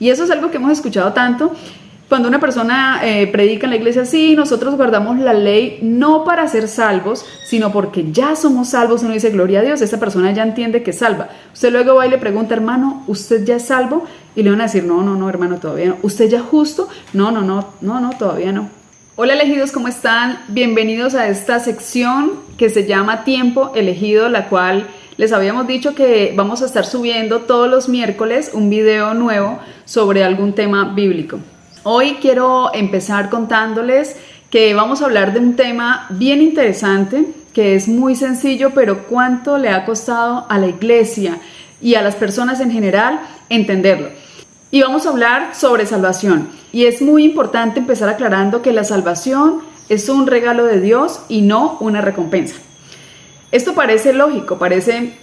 Y eso es algo que hemos escuchado tanto. Cuando una persona predica en la iglesia, sí, nosotros guardamos la ley no para ser salvos, sino porque ya somos salvos. Uno dice, gloria a Dios, esa persona ya entiende que es salva. Usted luego va y le pregunta, hermano, ¿usted ya es salvo? Y le van a decir, no, hermano, todavía no. ¿Usted ya es justo? No, todavía no. Hola elegidos, ¿cómo están? Bienvenidos a esta sección que se llama Tiempo Elegido, la cual les habíamos dicho que vamos a estar subiendo todos los miércoles un video nuevo sobre algún tema bíblico. Hoy quiero empezar contándoles que vamos a hablar de un tema bien interesante, que es muy sencillo, pero cuánto le ha costado a la iglesia y a las personas en general entenderlo. Y vamos a hablar sobre salvación. Y es muy importante empezar aclarando que la salvación es un regalo de Dios y no una recompensa. Esto parece lógico, parece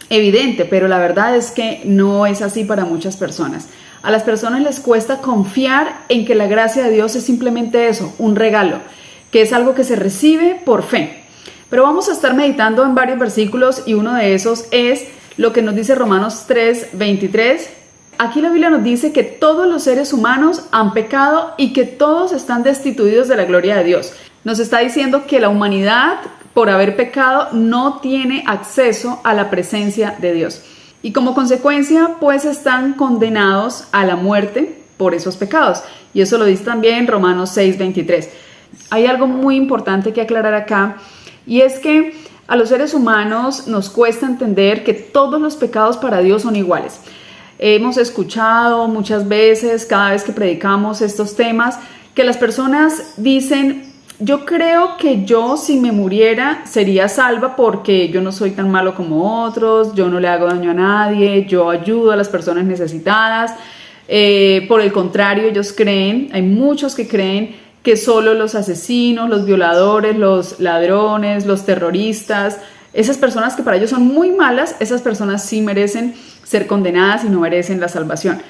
evidente, pero la verdad es que no es así para muchas personas. A las personas les cuesta confiar en que la gracia de Dios es simplemente eso, un regalo, que es algo que se recibe por fe. Pero vamos a estar meditando en varios versículos y uno de esos es lo que nos dice Romanos 3:23. Aquí la Biblia nos dice que todos los seres humanos han pecado y que todos están destituidos de la gloria de Dios. Nos está diciendo que la humanidad, por haber pecado, no tiene acceso a la presencia de Dios. Y como consecuencia, pues están condenados a la muerte por esos pecados. Y eso lo dice también Romanos 6:23. Hay algo muy importante que aclarar acá, y es que a los seres humanos nos cuesta entender que todos los pecados para Dios son iguales. Hemos escuchado muchas veces, cada vez que predicamos estos temas, que las personas dicen, yo creo que yo si me muriera sería salva porque yo no soy tan malo como otros, yo no le hago daño a nadie, yo ayudo a las personas necesitadas. Por el contrario, ellos creen, hay muchos que creen que solo los asesinos, los violadores, los ladrones, los terroristas, esas personas que para ellos son muy malas, esas personas sí merecen ser condenadas y no merecen la salvación.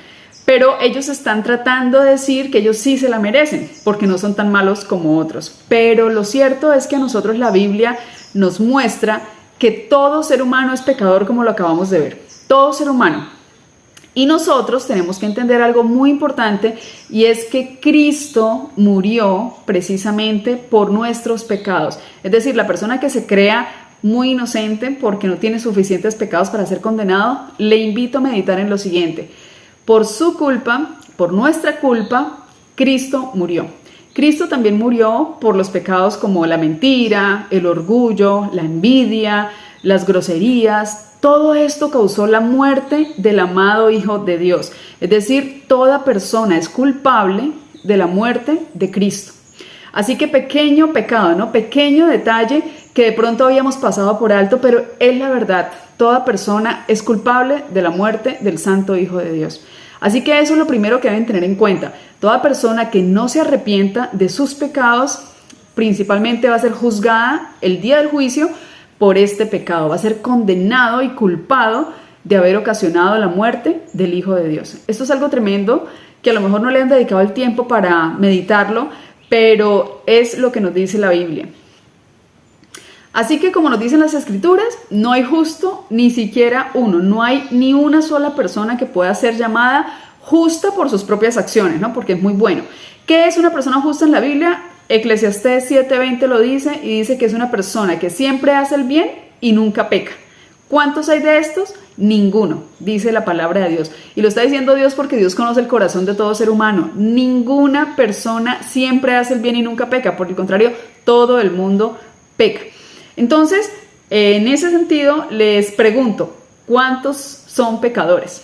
Pero ellos están tratando de decir que ellos sí se la merecen, porque no son tan malos como otros. Pero lo cierto es que a nosotros la Biblia nos muestra que todo ser humano es pecador, como lo acabamos de ver. Todo ser humano. Y nosotros tenemos que entender algo muy importante, y es que Cristo murió precisamente por nuestros pecados. Es decir, la persona que se crea muy inocente porque no tiene suficientes pecados para ser condenado, le invito a meditar en lo siguiente. Por su culpa, por nuestra culpa, Cristo murió. Cristo también murió por los pecados como la mentira, el orgullo, la envidia, las groserías. Todo esto causó la muerte del amado Hijo de Dios. Es decir, toda persona es culpable de la muerte de Cristo. Así que pequeño pecado, ¿no? Pequeño detalle que de pronto habíamos pasado por alto, pero es la verdad. Toda persona es culpable de la muerte del Santo Hijo de Dios. Así que eso es lo primero que deben tener en cuenta. Toda persona que no se arrepienta de sus pecados, principalmente va a ser juzgada el día del juicio por este pecado. Va a ser condenado y culpado de haber ocasionado la muerte del Hijo de Dios. Esto es algo tremendo que a lo mejor no le han dedicado el tiempo para meditarlo, pero es lo que nos dice la Biblia. Así que como nos dicen las Escrituras, no hay justo ni siquiera uno. No hay ni una sola persona que pueda ser llamada justa por sus propias acciones, ¿no? Porque es muy bueno. ¿Qué es una persona justa en la Biblia? Eclesiastés 7:20 lo dice, y dice que es una persona que siempre hace el bien y nunca peca. ¿Cuántos hay de estos? Ninguno, dice la palabra de Dios. Y lo está diciendo Dios porque Dios conoce el corazón de todo ser humano. Ninguna persona siempre hace el bien y nunca peca. Por el contrario, todo el mundo peca. Entonces, en ese sentido, les pregunto, ¿cuántos son pecadores?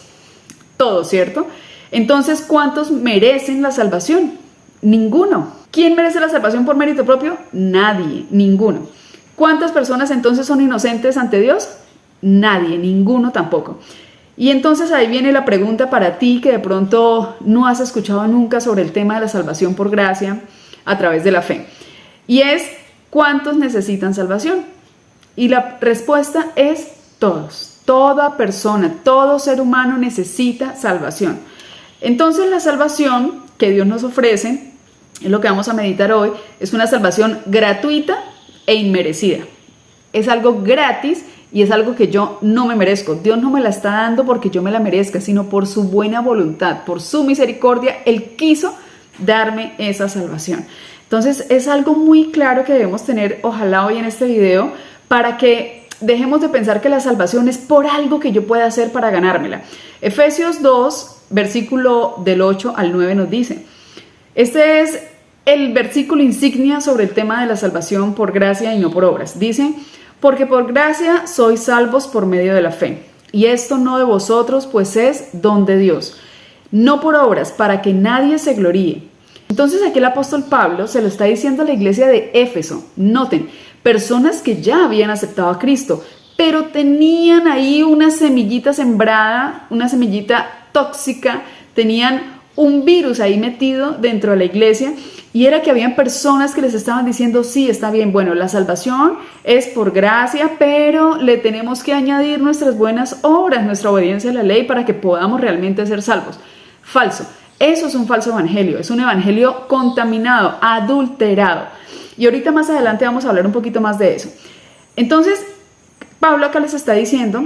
Todos, ¿cierto? Entonces, ¿cuántos merecen la salvación? Ninguno. ¿Quién merece la salvación por mérito propio? Nadie, ninguno. ¿Cuántas personas entonces son inocentes ante Dios? Nadie, ninguno tampoco. Y entonces ahí viene la pregunta para ti que de pronto no has escuchado nunca sobre el tema de la salvación por gracia a través de la fe. Y es, ¿cuántos necesitan salvación? Y la respuesta es todos. Toda persona, todo ser humano necesita salvación. Entonces la salvación que Dios nos ofrece, es lo que vamos a meditar hoy, es una salvación gratuita e inmerecida. Es algo gratis y es algo que yo no me merezco. Dios no me la está dando porque yo me la merezca, sino por su buena voluntad, por su misericordia. Él quiso darme esa salvación. Entonces es algo muy claro que debemos tener, ojalá hoy en este video, para que dejemos de pensar que la salvación es por algo que yo pueda hacer para ganármela. Efesios 2, versículo del 8 al 9 nos dice, este es el versículo insignia sobre el tema de la salvación por gracia y no por obras. Dice, porque por gracia sois salvos por medio de la fe, y esto no de vosotros, pues es don de Dios, no por obras, para que nadie se gloríe. Entonces aquí el apóstol Pablo se lo está diciendo a la iglesia de Éfeso. Noten, personas que ya habían aceptado a Cristo, pero tenían ahí una semillita sembrada, una semillita tóxica, tenían un virus ahí metido dentro de la iglesia, y era que habían personas que les estaban diciendo, sí, está bien, bueno, la salvación es por gracia, pero le tenemos que añadir nuestras buenas obras, nuestra obediencia a la ley para que podamos realmente ser salvos. Falso. Eso es un falso evangelio, es un evangelio contaminado, adulterado. Y ahorita más adelante vamos a hablar un poquito más de eso. Entonces, Pablo acá les está diciendo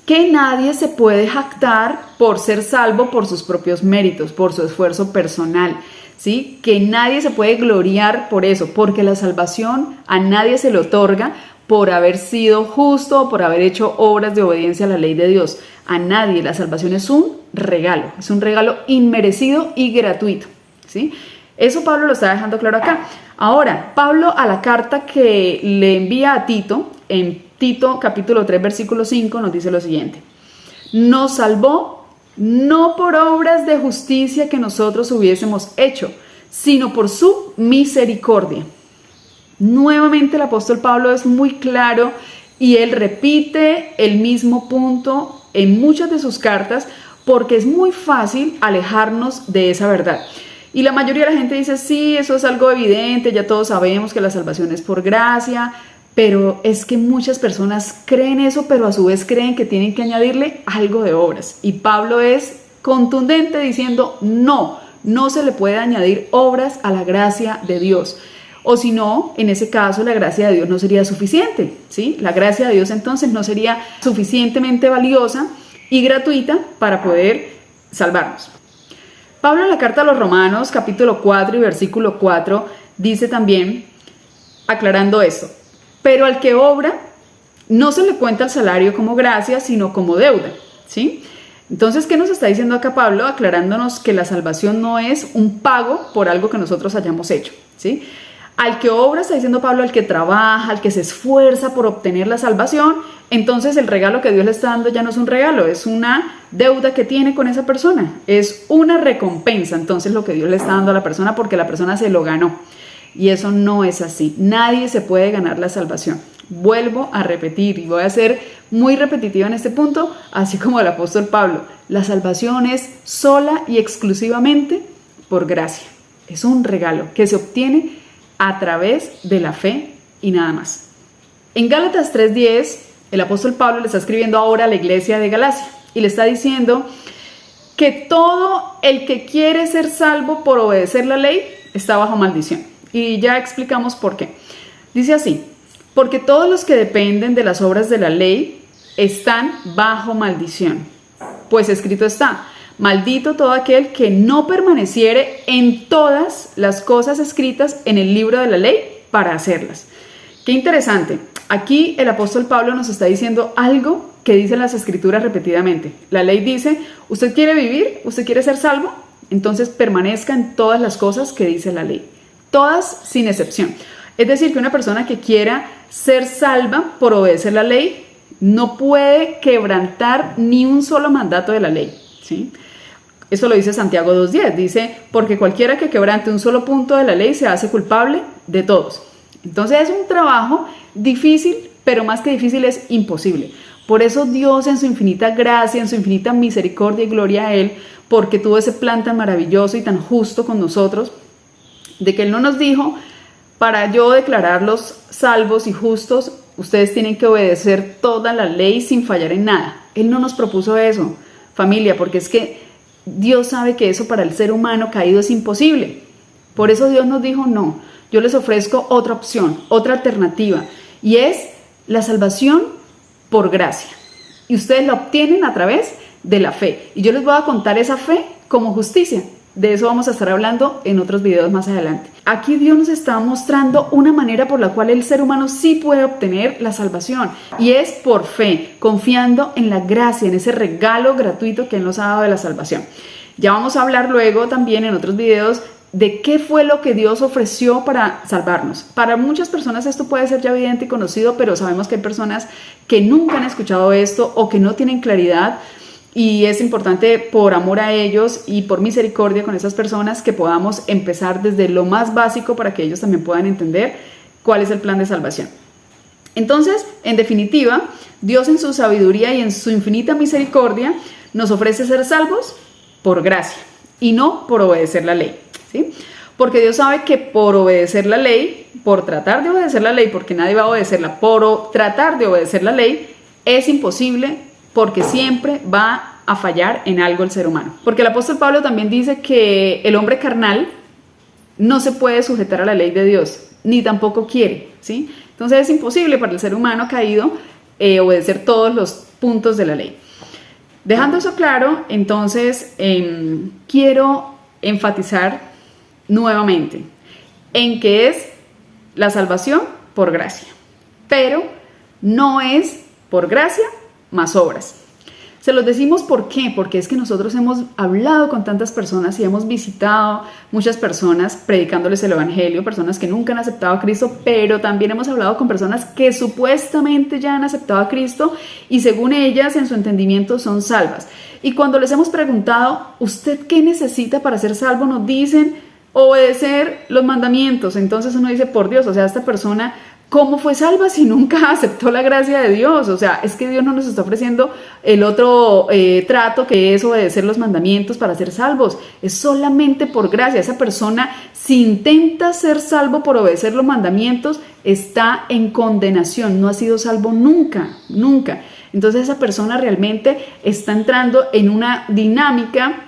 que nadie se puede jactar por ser salvo por sus propios méritos, por su esfuerzo personal, ¿sí? Que nadie se puede gloriar por eso, porque la salvación a nadie se le otorga por haber sido justo o por haber hecho obras de obediencia a la ley de Dios. A nadie. La salvación es un regalo inmerecido y gratuito, ¿sí? Eso Pablo lo está dejando claro acá. Ahora, Pablo a la carta que le envía a Tito, en Tito capítulo 3 versículo 5 nos dice lo siguiente, nos salvó no por obras de justicia que nosotros hubiésemos hecho, sino por su misericordia. Nuevamente el apóstol Pablo es muy claro y él repite el mismo punto en muchas de sus cartas porque es muy fácil alejarnos de esa verdad. Y la mayoría de la gente dice, sí, eso es algo evidente, ya todos sabemos que la salvación es por gracia, pero es que muchas personas creen eso, pero a su vez creen que tienen que añadirle algo de obras. Y Pablo es contundente diciendo, no se le puede añadir obras a la gracia de Dios. O si no, en ese caso la gracia de Dios no sería suficiente, ¿sí? La gracia de Dios entonces no sería suficientemente valiosa y gratuita para poder salvarnos. Pablo en la carta a los Romanos, capítulo 4 y versículo 4, dice también, aclarando esto, pero al que obra no se le cuenta el salario como gracia, sino como deuda, ¿sí? Entonces, ¿qué nos está diciendo acá Pablo? Aclarándonos que la salvación no es un pago por algo que nosotros hayamos hecho, ¿sí? Al que obra, está diciendo Pablo, al que trabaja, al que se esfuerza por obtener la salvación, entonces el regalo que Dios le está dando ya no es un regalo, es una deuda que tiene con esa persona, es una recompensa, entonces lo que Dios le está dando a la persona porque la persona se lo ganó. Y eso no es así, nadie se puede ganar la salvación. Vuelvo a repetir y voy a ser muy repetitiva en este punto, así como el apóstol Pablo, la salvación es sola y exclusivamente por gracia, es un regalo que se obtiene a través de la fe y nada más. En Gálatas 3:10, el apóstol Pablo le está escribiendo ahora a la iglesia de Galacia y le está diciendo que todo el que quiere ser salvo por obedecer la ley está bajo maldición. Y ya explicamos por qué. Dice así, porque todos los que dependen de las obras de la ley están bajo maldición. Pues escrito está, maldito todo aquel que no permaneciere en todas las cosas escritas en el libro de la ley para hacerlas. Qué interesante. Aquí el apóstol Pablo nos está diciendo algo que dicen las escrituras repetidamente. La ley dice, ¿usted quiere vivir? ¿Usted quiere ser salvo? Entonces permanezca en todas las cosas que dice la ley. Todas sin excepción. Es decir, que una persona que quiera ser salva por obedecer la ley no puede quebrantar ni un solo mandato de la ley, ¿sí? Eso lo dice Santiago 2:10, dice, porque cualquiera que quebrante un solo punto de la ley se hace culpable de todos. Entonces es un trabajo difícil, pero más que difícil es imposible. Por eso Dios en su infinita gracia, en su infinita misericordia y gloria a Él, porque tuvo ese plan tan maravilloso y tan justo con nosotros, de que Él no nos dijo, para yo declararlos salvos y justos, ustedes tienen que obedecer toda la ley sin fallar en nada. Él no nos propuso eso, familia, porque es que Dios sabe que eso para el ser humano caído es imposible. Por eso Dios nos dijo, no, yo les ofrezco otra opción, otra alternativa, y es la salvación por gracia. Y ustedes la obtienen a través de la fe. Y yo les voy a contar esa fe como justicia. De eso vamos a estar hablando en otros videos más adelante. Aquí Dios nos está mostrando una manera por la cual el ser humano sí puede obtener la salvación. Y es por fe, confiando en la gracia, en ese regalo gratuito que Él nos ha dado de la salvación. Ya vamos a hablar luego también en otros videos de qué fue lo que Dios ofreció para salvarnos. Para muchas personas esto puede ser ya evidente y conocido, pero sabemos que hay personas que nunca han escuchado esto o que no tienen claridad. Y es importante, por amor a ellos y por misericordia con esas personas, que podamos empezar desde lo más básico para que ellos también puedan entender cuál es el plan de salvación. Entonces, en definitiva, Dios en su sabiduría y en su infinita misericordia nos ofrece ser salvos por gracia y no por obedecer la ley, ¿sí? Porque Dios sabe que por obedecer la ley, por tratar de obedecer la ley, porque nadie va a obedecerla, por tratar de obedecer la ley, es imposible, porque siempre va a fallar en algo el ser humano. Porque el apóstol Pablo también dice que el hombre carnal no se puede sujetar a la ley de Dios, ni tampoco quiere, ¿sí? Entonces es imposible para el ser humano caído obedecer todos los puntos de la ley. Dejando eso claro, entonces quiero enfatizar nuevamente en que es la salvación por gracia, pero no es por gracia más obras. Se los decimos ¿por qué? Porque es que nosotros hemos hablado con tantas personas y hemos visitado muchas personas predicándoles el evangelio, personas que nunca han aceptado a Cristo, pero también hemos hablado con personas que supuestamente ya han aceptado a Cristo y según ellas en su entendimiento son salvas. Y cuando les hemos preguntado, ¿usted qué necesita para ser salvo? Nos dicen obedecer los mandamientos. Entonces uno dice, por Dios, o sea, esta persona, ¿cómo fue salva si nunca aceptó la gracia de Dios? O sea, es que Dios no nos está ofreciendo el otro trato que es obedecer los mandamientos para ser salvos. Es solamente por gracia. Esa persona, si intenta ser salvo por obedecer los mandamientos, está en condenación. No ha sido salvo nunca, nunca. Entonces esa persona realmente está entrando en una dinámica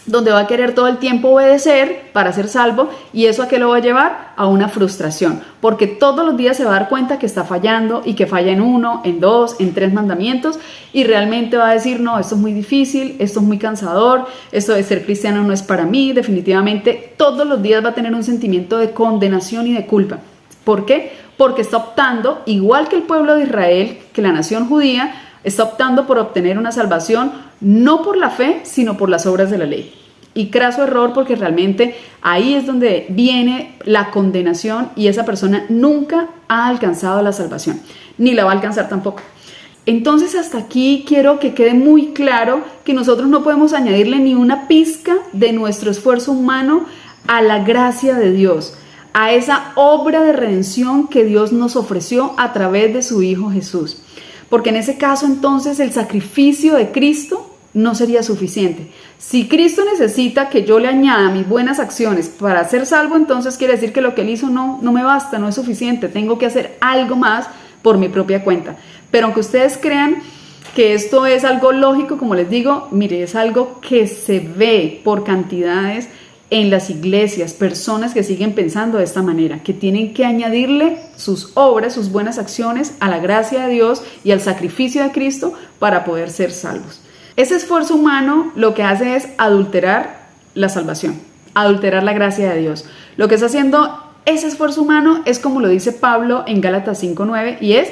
donde va a querer todo el tiempo obedecer para ser salvo, y eso ¿a qué lo va a llevar? A una frustración, porque todos los días se va a dar cuenta que está fallando y que falla en 1, en 2, en 3 mandamientos, y realmente va a decir, no, esto es muy difícil, esto es muy cansador, esto de ser cristiano no es para mí. Definitivamente todos los días va a tener un sentimiento de condenación y de culpa. ¿Por qué? Porque está optando, igual que el pueblo de Israel, que la nación judía, está optando por obtener una salvación no por la fe, sino por las obras de la ley. Y craso error, porque realmente ahí es donde viene la condenación y esa persona nunca ha alcanzado la salvación, ni la va a alcanzar tampoco. Entonces hasta aquí quiero que quede muy claro que nosotros no podemos añadirle ni una pizca de nuestro esfuerzo humano a la gracia de Dios, a esa obra de redención que Dios nos ofreció a través de su Hijo Jesús. Porque en ese caso entonces el sacrificio de Cristo no sería suficiente. Si Cristo necesita que yo le añada mis buenas acciones para ser salvo, entonces quiere decir que lo que Él hizo no me basta, no es suficiente. Tengo que hacer algo más por mi propia cuenta. Pero aunque ustedes crean que esto es algo lógico, como les digo, mire, es algo que se ve por cantidades en las iglesias, personas que siguen pensando de esta manera, que tienen que añadirle sus obras, sus buenas acciones a la gracia de Dios y al sacrificio de Cristo para poder ser salvos. Ese esfuerzo humano lo que hace es adulterar la salvación, adulterar la gracia de Dios. Lo que está haciendo ese esfuerzo humano es como lo dice Pablo en Gálatas 5:9, y es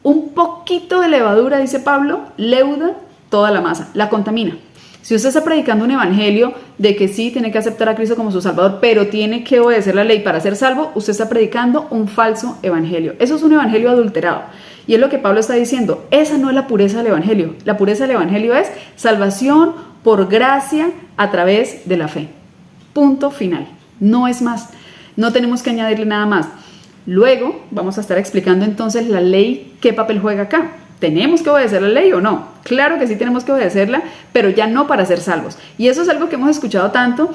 un poquito de levadura, dice Pablo, leuda toda la masa, la contamina. Si usted está predicando un evangelio de que sí tiene que aceptar a Cristo como su Salvador, pero tiene que obedecer la ley para ser salvo, usted está predicando un falso evangelio. Eso es un evangelio adulterado. Y es lo que Pablo está diciendo. Esa no es la pureza del evangelio. La pureza del evangelio es salvación por gracia a través de la fe. Punto final. No es más. No tenemos que añadirle nada más. Luego vamos a estar explicando entonces la ley, qué papel juega acá. ¿Tenemos que obedecer la ley o no? Claro que sí tenemos que obedecerla, pero ya no para ser salvos. Y eso es algo que hemos escuchado tanto.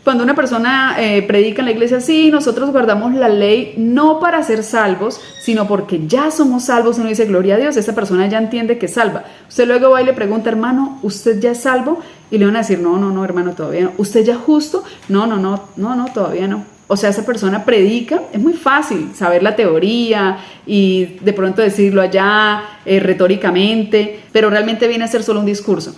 Cuando una persona predica en la iglesia, sí, nosotros guardamos la ley no para ser salvos, sino porque ya somos salvos. Uno dice, gloria a Dios, esa persona ya entiende que es salva. Usted luego va y le pregunta, hermano, ¿usted ya es salvo? Y le van a decir, no, hermano, todavía no. ¿Usted ya es justo? No, todavía no. O sea, esa persona predica, es muy fácil saber la teoría y de pronto decirlo allá retóricamente, pero realmente viene a ser solo un discurso.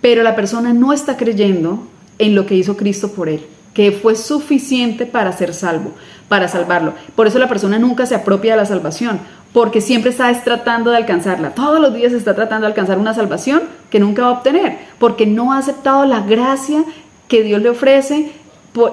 Pero la persona no está creyendo en lo que hizo Cristo por él, que fue suficiente para ser salvo, para salvarlo. Por eso la persona nunca se apropia de la salvación, porque siempre está tratando de alcanzarla. Todos los días está tratando de alcanzar una salvación que nunca va a obtener, porque no ha aceptado la gracia que Dios le ofrece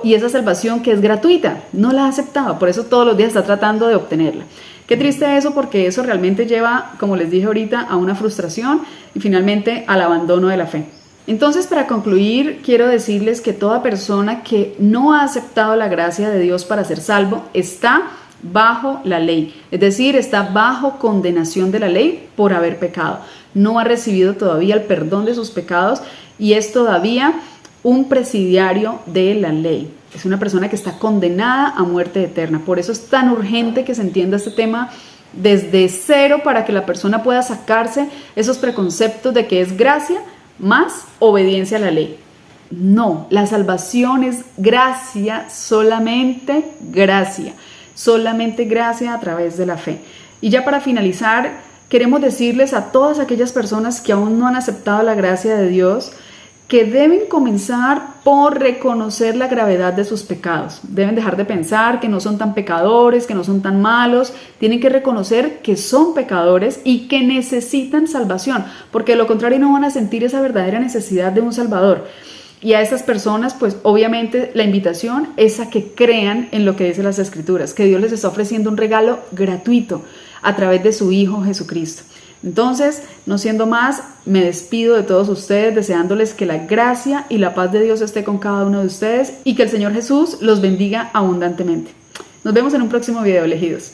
y esa salvación que es gratuita. No la ha aceptado, por eso todos los días está tratando de obtenerla. Qué triste eso, porque eso realmente lleva, como les dije ahorita, a una frustración y finalmente al abandono de la fe. Entonces, para concluir, quiero decirles que toda persona que no ha aceptado la gracia de Dios para ser salvo está bajo la ley, es decir, está bajo condenación de la ley por haber pecado. No ha recibido todavía el perdón de sus pecados y es todavía un presidiario de la ley. Es una persona que está condenada a muerte eterna. Por eso es tan urgente que se entienda este tema desde cero, para que la persona pueda sacarse esos preconceptos de que es gracia más obediencia a la ley. No, la salvación es gracia, solamente gracia a través de la fe. Y ya para finalizar, queremos decirles a todas aquellas personas que aún no han aceptado la gracia de Dios, que deben comenzar por reconocer la gravedad de sus pecados. Deben dejar de pensar que no son tan pecadores, que no son tan malos. Tienen que reconocer que son pecadores y que necesitan salvación, porque de lo contrario no van a sentir esa verdadera necesidad de un Salvador. Y a estas personas, pues obviamente la invitación es a que crean en lo que dicen las Escrituras, que Dios les está ofreciendo un regalo gratuito a través de su Hijo Jesucristo. Entonces, no siendo más, me despido de todos ustedes deseándoles que la gracia y la paz de Dios esté con cada uno de ustedes y que el Señor Jesús los bendiga abundantemente. Nos vemos en un próximo video, elegidos.